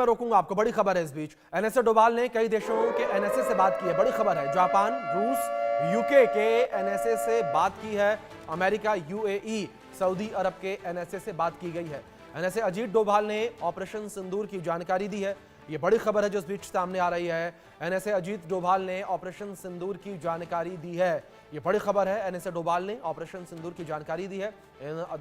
मैं रोकूंगा आपको। बड़ी खबर है इस बीच, एनएसए डोभाल ने कई देशों के एनएसए से बात की है। बड़ी खबर है, जापान, रूस, यूके के एनएसए से बात की है। अमेरिका, यूएई, सऊदी अरब के एनएसए से बात की गई है। एनएसए अजीत डोभाल ने ऑपरेशन सिंदूर की जानकारी दी है। ये बड़ी खबर है जो इस बीच सामने आ रही है। एनएसए अजीत डोभाल ने ऑपरेशन सिंदूर की जानकारी दी है। ये बड़ी खबर है, एनएसए डोभाल ने ऑपरेशन सिंदूर की जानकारी दी है।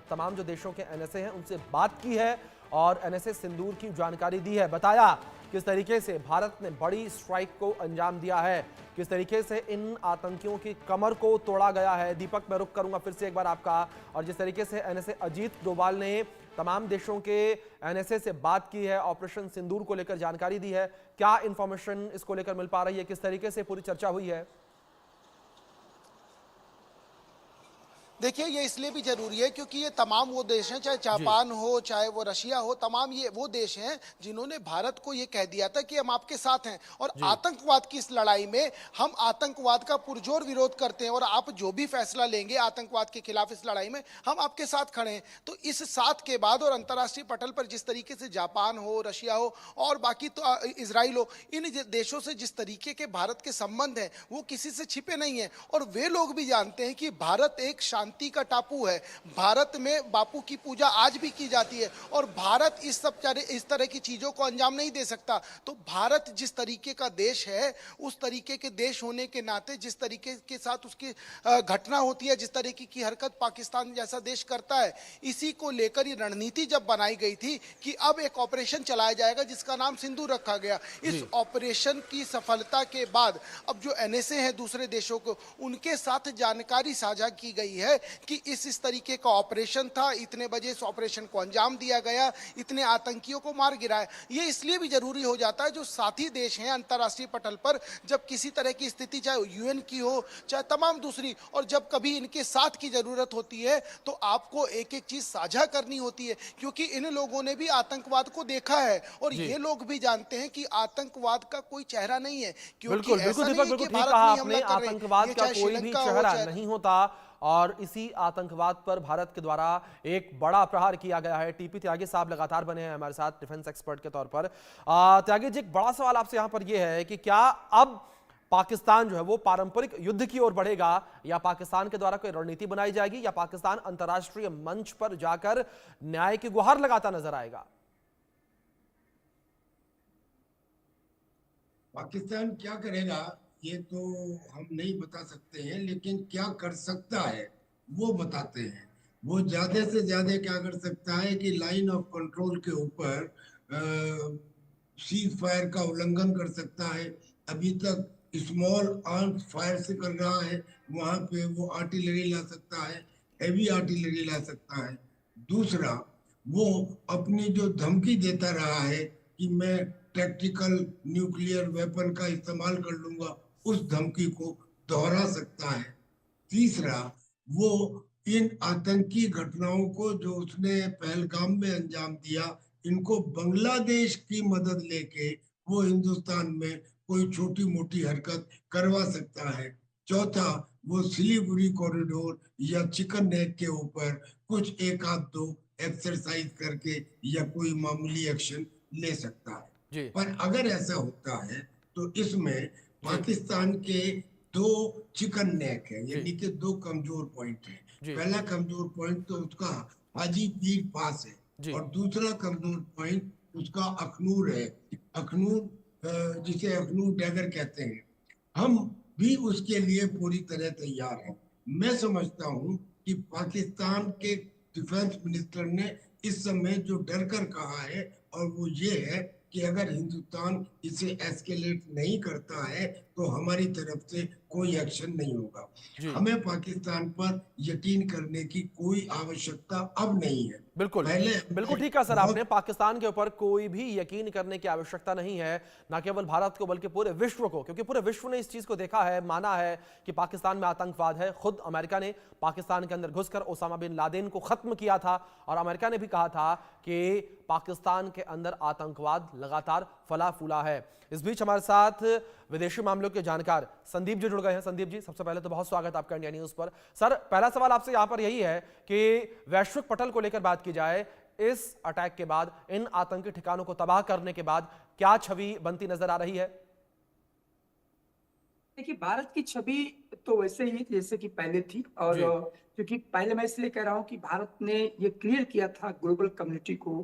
तमाम जो देशों के एनएसए हैं उनसे बात की है और एनएसए सिंदूर की जानकारी दी है। बताया किस तरीके से भारत ने बड़ी स्ट्राइक को अंजाम दिया है, किस तरीके से इन आतंकियों की कमर को तोड़ा गया है। दीपक, मैं रुक करूंगा फिर से एक बार आपका। और जिस तरीके से एनएसए अजीत डोभाल ने तमाम देशों के एनएसए से बात की है, ऑपरेशन सिंदूर को लेकर जानकारी दी है, क्या इंफॉर्मेशन इसको लेकर मिल पा रही है, किस तरीके से पूरी चर्चा हुई है? देखिए, ये इसलिए भी जरूरी है क्योंकि ये तमाम वो देश हैं, चाहे जापान हो चाहे वो रशिया हो, तमाम ये वो देश हैं जिन्होंने भारत को ये कह दिया था कि हम आपके साथ हैं और आतंकवाद की इस लड़ाई में हम आतंकवाद का पुरजोर विरोध करते हैं और आप जो भी फैसला लेंगे आतंकवाद के खिलाफ इस लड़ाई में हम आपके साथ खड़े हैं। तो इस साथ के बाद और अंतर्राष्ट्रीय पटल पर जिस तरीके से जापान हो, रशिया हो और बाकी तो इजराइल हो, इन देशों से जिस तरीके के भारत के संबंध हैं वो किसी से छिपे नहीं है और वे लोग भी जानते हैं कि भारत एक शांति का टापू है। भारत में बापू की पूजा आज भी की जाती है और भारत इस तरह की चीजों को अंजाम नहीं दे सकता। तो भारत जिस तरीके का देश है, उस तरीके के देश होने के नाते जिस तरीके के साथ उसकी घटना होती है, जिस तरीके की हरकत पाकिस्तान जैसा देश करता है, इसी को लेकर ये रणनीति जब बनाई गई थी कि अब एक ऑपरेशन चलाया जाएगा जिसका नाम सिंदूर रखा गया। इस ऑपरेशन की सफलता के बाद अब जो एनएसए है दूसरे देशों को, उनके साथ जानकारी साझा की गई है कि इस तरीके का ऑपरेशन था, इतने बजे इस ऑपरेशन को अंजाम दिया गया, इतने आतंकियों को मार गिराया। ये इसलिए भी जरूरी हो जाता है जो साथी देश हैं अंतर्राष्ट्रीय पटल पर, जब किसी तरह की स्थिति चाहे यूएन की हो चाहे तमाम दूसरी, और जब कभी इनके साथ की जरूरत होती है तो आपको एक एक चीज साझा करनी होती है क्योंकि इन लोगों ने भी आतंकवाद को देखा है और ये लोग भी जानते हैं कि आतंकवाद का कोई चेहरा नहीं है। क्योंकि बिल्कुल दीपक, बिल्कुल ठीक कहा आपने, आतंकवाद का कोई भी चेहरा नहीं होता और इसी आतंकवाद पर भारत के द्वारा एक बड़ा प्रहार किया गया है। टीपी त्यागी साहब लगातार बने हैं हमारे साथ डिफेंस एक्सपर्ट के तौर पर। त्यागी जी, एक बड़ा सवाल आपसे यहां पर यह है कि क्या अब पाकिस्तान जो है वो पारंपरिक युद्ध की ओर बढ़ेगा या पाकिस्तान के द्वारा कोई रणनीति बनाई जाएगी या पाकिस्तान अंतर्राष्ट्रीय मंच पर जाकर न्याय की गुहार लगाता नजर आएगा? पाकिस्तान क्या करेगा ये तो हम नहीं बता सकते हैं, लेकिन क्या कर सकता है वो बताते हैं। वो ज्यादा से ज्यादा क्या कर सकता है कि लाइन ऑफ कंट्रोल के ऊपर सीज फायर का उल्लंघन कर सकता है। अभी तक स्मॉल आर्म्स फायर से कर रहा है, वहां पे वो आर्टिलरी ला सकता है, हैवी आर्टिलरी ला सकता है। दूसरा, वो अपनी जो धमकी देता रहा है कि मैं टैक्टिकल न्यूक्लियर वेपन का इस्तेमाल कर लूंगा, उस धमकी को दोहरा सकता है। तीसरा, वो इन आतंकी घटनाओं को जो उसने पहलगाम में अंजाम दिया, इनको बांग्लादेश की मदद लेके वो हिंदुस्तान में कोई छोटी मोटी हरकत करवा सकता है। चौथा, वो सिलीगुड़ी कॉरिडोर या चिकन नेक के ऊपर कुछ एक आध दो एक्सरसाइज करके या कोई मामूली एक्शन ले सकता है। पर अगर ऐसा होता है तो इसमें पाकिस्तान के दो चिकन नेक है, यानी कि दो कमजोर पॉइंट है। पहला कमजोर पॉइंट तो उसका हाजी पीर पास है और दूसरा कमजोर पॉइंट उसका अखनूर है। अखनूर, जिसे अखनूर डैगर कहते हैं, हम भी उसके लिए पूरी तरह तैयार हैं। मैं समझता हूं कि पाकिस्तान के डिफेंस मिनिस्टर ने इस समय जो डर कर कहा है और वो ये है कि अगर हिंदुस्तान इसे एस्केलेट नहीं करता है तो हमारी तरफ से कोई एक्शन नहीं होगा। हमें पाकिस्तान पर यकीन करने की कोई आवश्यकता अब नहीं है। बिल्कुल ठीक है सर, आपने पाकिस्तान के ऊपर कोई भी यकीन करने की आवश्यकता नहीं है, ना केवल भारत को बल्कि पूरे विश्व को, क्योंकि पूरे विश्व ने इस चीज को देखा है, माना है कि पाकिस्तान में आतंकवाद है। खुद अमेरिका ने पाकिस्तान के अंदर घुसकर ओसामा बिन लादेन को खत्म किया था और अमेरिका ने भी कहा था कि पाकिस्तान के अंदर आतंकवाद लगातार फला फूला है। इस बीच हमारे साथ विदेशी मामलों के जानकार संदीप जी जुड़ गए हैं। संदीप जी, सबसे पहले तो बहुत स्वागत आपका इंडिया न्यूज पर। सर, पहला सवाल आपसे यहां पर यही है कि वैश्विक पटल को लेकर बात की जाए, इस अटैक के बाद, इन आतंकी ठिकानों को तबाह करने के बाद क्या छवि बनती नजर आ रही है? देखिए, भारत की छवि तो वैसे ही जैसे कि पहले थी, और जी। क्योंकि पहले मैं इसलिए कह रहा हूं कि भारत ने ये क्लियर किया था ग्लोबल कम्युनिटी को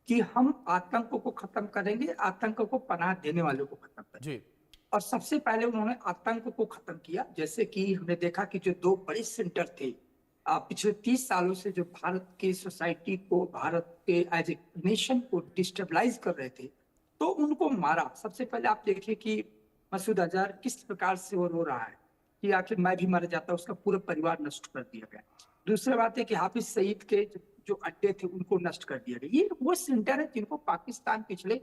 कि हम आतंक को खत्म करेंगे, आतंक को पनाह देने वालों को खत्म करेंगे। जी। और सबसे पहले उन्होंने आतंक को खत्म किया। जैसे कि हमने देखा कि जो 2 बड़े सेंटर थे पिछले 30 सालों से, जो भारत की सोसाइटी को, भारत के एज ए नेशन को डिस्टेबलाइज कर रहे थे, तो उनको मारा। सबसे पहले आप देखिए कि मसूद अजहर किस प्रकार से वो रो रहा है कि आखिर मैं भी मर जाता, उसका पूरा परिवार नष्ट कर दिया गया। दूसरी बात है कि हाफिज सईद के जो अड्डे थे उनको नष्ट कर दिया गया। ये वो सेंटर है जिनको पाकिस्तान पिछले